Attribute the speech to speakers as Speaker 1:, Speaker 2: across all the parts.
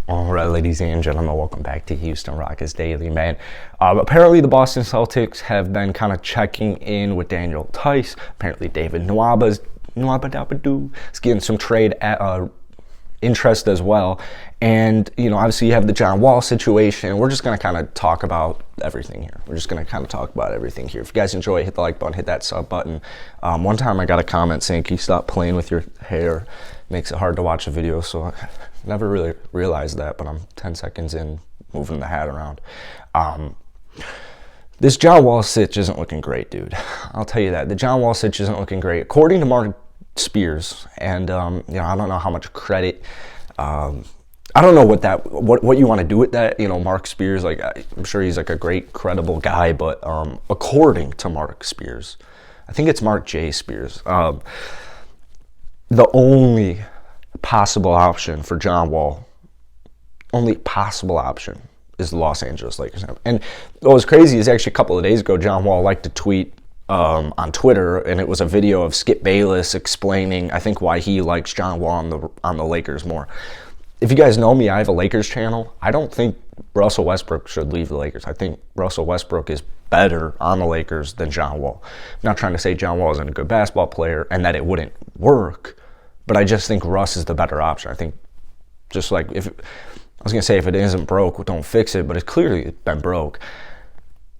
Speaker 1: All right, ladies and gentlemen, welcome back to Houston Rockets Daily, man. Apparently, the Boston Celtics have been kind of checking in with Daniel Theis. Apparently, David Nwaba is getting some trade interest as well. And, obviously you have the John Wall situation. We're just going to kind of talk about everything here. If you guys enjoy, hit the like button, hit that sub button. One time I got a comment saying, can you stop playing with your hair? Makes it hard to watch a video, so I never really realized that, but I'm 10 seconds in moving the hat around. This John Wall sitch isn't looking great, dude. I'll tell you that. The John Wall sitch isn't looking great. According to Mark Spears, and I don't know how much credit, I don't know what you want to do with that. Mark Spears, I'm sure he's like a great, credible guy, but according to Mark Spears, I think it's Mark J. Spears, the only possible option for John Wall, is the Los Angeles Lakers. And what was crazy is actually a couple of days ago, John Wall liked to tweet on Twitter, and it was a video of Skip Bayless explaining, I think, why he likes John Wall on the Lakers more. If you guys know me, I have a Lakers channel. I don't think Russell Westbrook should leave the Lakers. I think Russell Westbrook is better on the Lakers than John Wall. I'm not trying to say John Wall isn't a good basketball player and that it wouldn't work, but I just think Russ is the better option. I think just like if it isn't broke, don't fix it, but it's clearly been broke.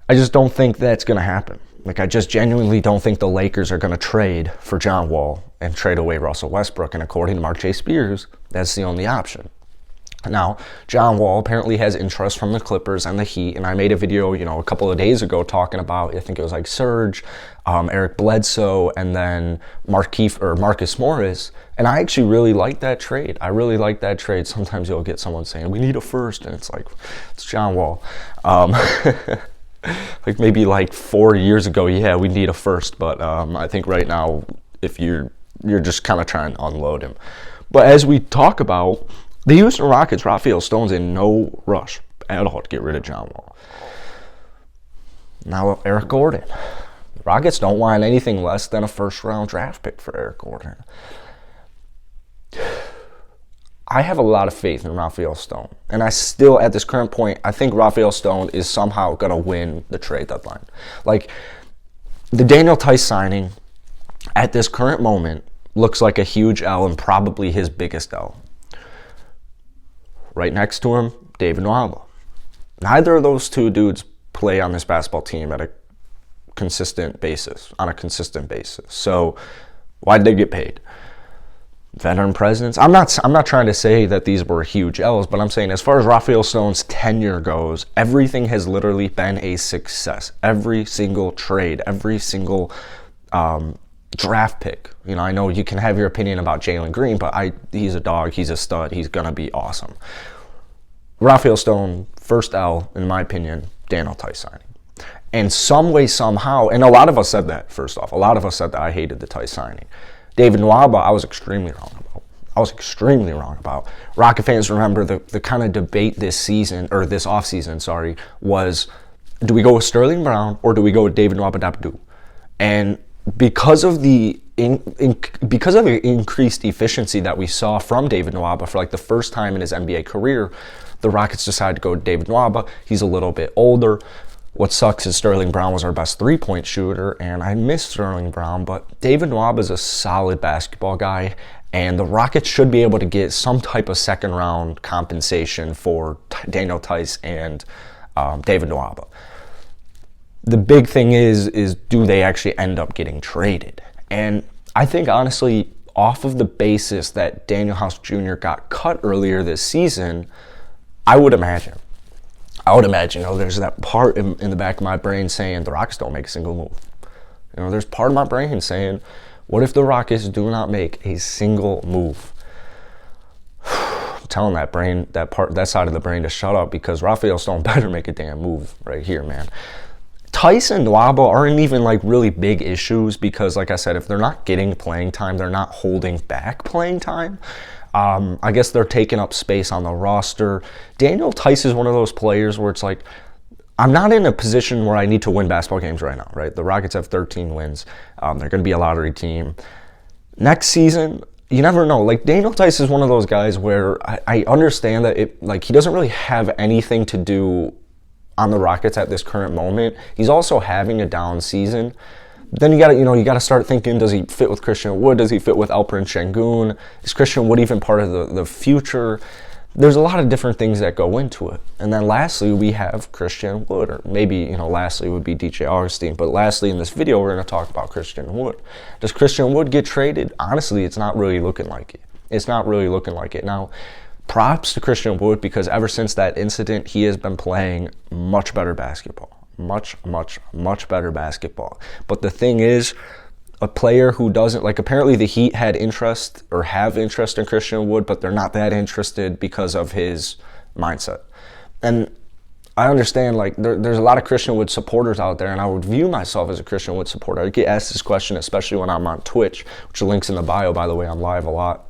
Speaker 1: I just don't think that's going to happen. I just genuinely don't think the Lakers are going to trade for John Wall and trade away Russell Westbrook. And according to Mark J. Spears, that's the only option. Now, John Wall apparently has interest from the Clippers and the Heat. And I made a video, a couple of days ago talking about, I think it was like Serge, Eric Bledsoe, and then Marcus Morris. And I actually really like that trade. Sometimes you'll get someone saying, we need a first. And it's like, it's John Wall. Maybe 4 years ago, yeah, we need a first, but I think right now, if you're just kind of trying to unload him. But as we talk about, the Houston Rockets, Rafael Stone's in no rush at all to get rid of John Wall. Now, Eric Gordon. The Rockets don't want anything less than a first-round draft pick for Eric Gordon. I have a lot of faith in Rafael Stone. And I still, at this current point, I think Rafael Stone is somehow going to win the trade deadline. The Daniel Theis signing, at this current moment, looks like a huge L and probably his biggest L. Right next to him, David Nwaba. Neither of those two dudes play on this basketball team on a consistent basis. So, why did they get paid? Veteran presence. I'm not trying to say that these were huge L's, but I'm saying as far as Rafael Stone's tenure goes, everything has literally been a success. Every single trade, every single draft pick. I know you can have your opinion about Jalen Green, but he's a dog, he's a stud, he's going to be awesome. Rafael Stone, first L, in my opinion, Daniel Theis signing. And some way, somehow, and a lot of us said that, first off. A lot of us said that I hated the Theis signing. David Nwaba, I was extremely wrong about. Rocket fans remember the kind of debate this offseason, was do we go with Sterling Brown or do we go with David Nwaba? And because of the increased efficiency that we saw from David Nwaba for the first time in his NBA career, the Rockets decided to go with David Nwaba. He's a little bit older. What sucks is Sterling Brown was our best three-point shooter, and I miss Sterling Brown, but David Nwaba is a solid basketball guy, and the Rockets should be able to get some type of second-round compensation for Daniel Theis and David Nwaba. The big thing is do they actually end up getting traded? And I think, honestly, off of the basis that Daniel House Jr. got cut earlier this season, I would imagine, there's that part in the back of my brain saying the Rockets don't make a single move. There's part of my brain saying, what if the Rockets do not make a single move? I'm telling that side of the brain to shut up, because Rafael Stone better make a damn move right here, man. Theis and Nwaba aren't even really big issues, because like I said, if they're not getting playing time, they're not holding back playing time. I guess they're taking up space on the roster. Daniel Theis is one of those players where it's I'm not in a position where I need to win basketball games right now, right? The Rockets have 13 wins. They're going to be a lottery team. Next season, you never know. Like, Daniel Theis is one of those guys where I understand that he doesn't really have anything to do on the Rockets at this current moment. He's also having a down season. Then you gotta start thinking, does he fit with Christian Wood? Does he fit with Alperen Şengün? Is Christian Wood even part of the future? There's a lot of different things that go into it. And then lastly, we have Christian Wood, or maybe, lastly would be DJ Augustin. But lastly, in this video, we're going to talk about Christian Wood. Does Christian Wood get traded? Honestly, it's not really looking like it. It's not really looking like it. Now, props to Christian Wood, because ever since that incident, he has been playing much better basketball. Much better basketball. But the thing is, a player who doesn't, apparently the Heat had interest or have interest in Christian Wood, but they're not that interested because of his mindset. And I understand, there's a lot of Christian Wood supporters out there, and I would view myself as a Christian Wood supporter. I get asked this question, especially when I'm on Twitch, which links in the bio, by the way. I'm live a lot.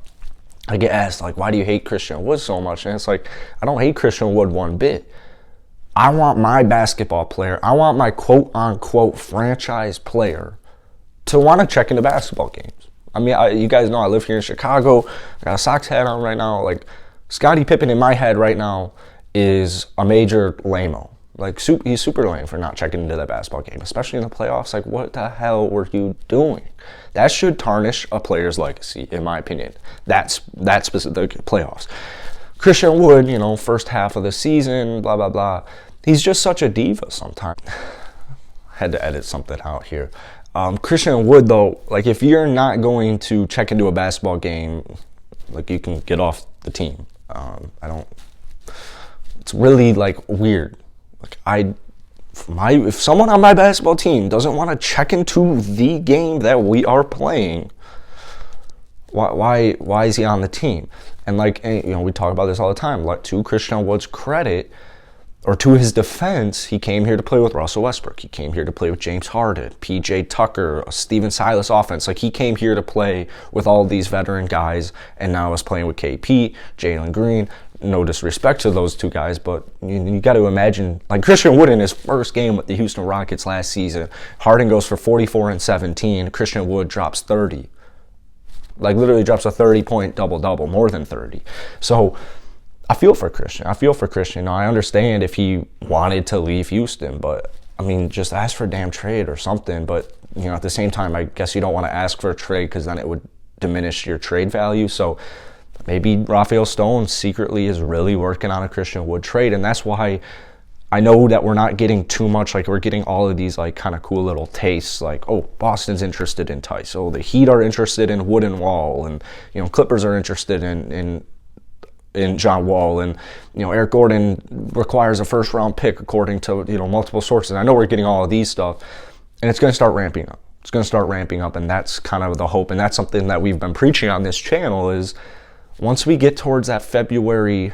Speaker 1: I get asked, why do you hate Christian Wood so much? And it's I don't hate Christian Wood one bit. I want my basketball player, I want my quote-unquote franchise player to want to check into basketball games. I mean, you guys know I live here in Chicago. I got a Sox hat on right now. Scottie Pippen in my head right now is a major lame-o. He's super lame for not checking into that basketball game, especially in the playoffs. What the hell were you doing? That should tarnish a player's legacy, in my opinion. That specific playoffs. Christian Wood, first half of the season, blah, blah, blah. He's just such a diva sometimes. Had to edit something out here. Christian Wood, though, if you're not going to check into a basketball game, you can get off the team. It's really, weird. If someone on my basketball team doesn't want to check into the game that we are playing, why is he on the team? And we talk about this all the time. To Christian Wood's credit, or to his defense, he came here to play with Russell Westbrook. He came here to play with James Harden, PJ Tucker, Steven Silas offense. He came here to play with all these veteran guys, and now is playing with KP, Jalen Green. No disrespect to those two guys, but you got to imagine, Christian Wood in his first game with the Houston Rockets last season, Harden goes for 44 and 17. Christian Wood drops 30. Literally drops a 30-point double-double, more than 30. So I feel for Christian. I understand if he wanted to leave Houston, but just ask for a damn trade or something. But at the same time, I guess you don't want to ask for a trade, because then it would diminish your trade value. So maybe Rafael Stone secretly is really working on a Christian Wood trade, and that's why I know that we're not getting too much. We're getting all of these kind of cool little tastes. Oh, Boston's interested in Theis. Oh, the Heat are interested in Wood and Wall, and Clippers are interested in John Wall, and Eric Gordon requires a first-round pick according to multiple sources. I know we're getting all of these stuff, and it's going to start ramping up. And that's kind of the hope, and that's something that we've been preaching on this channel. Is once we get towards that February,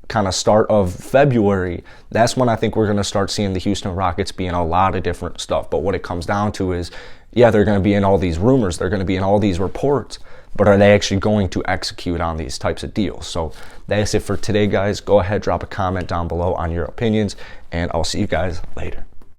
Speaker 1: kind of start of February, that's when I think we're going to start seeing the Houston Rockets be in a lot of different stuff. But what it comes down to is, yeah, they're going to be in all these rumors, they're going to be in all these reports, but are they actually going to execute on these types of deals? So that's it for today, guys. Go ahead, drop a comment down below on your opinions, and I'll see you guys later.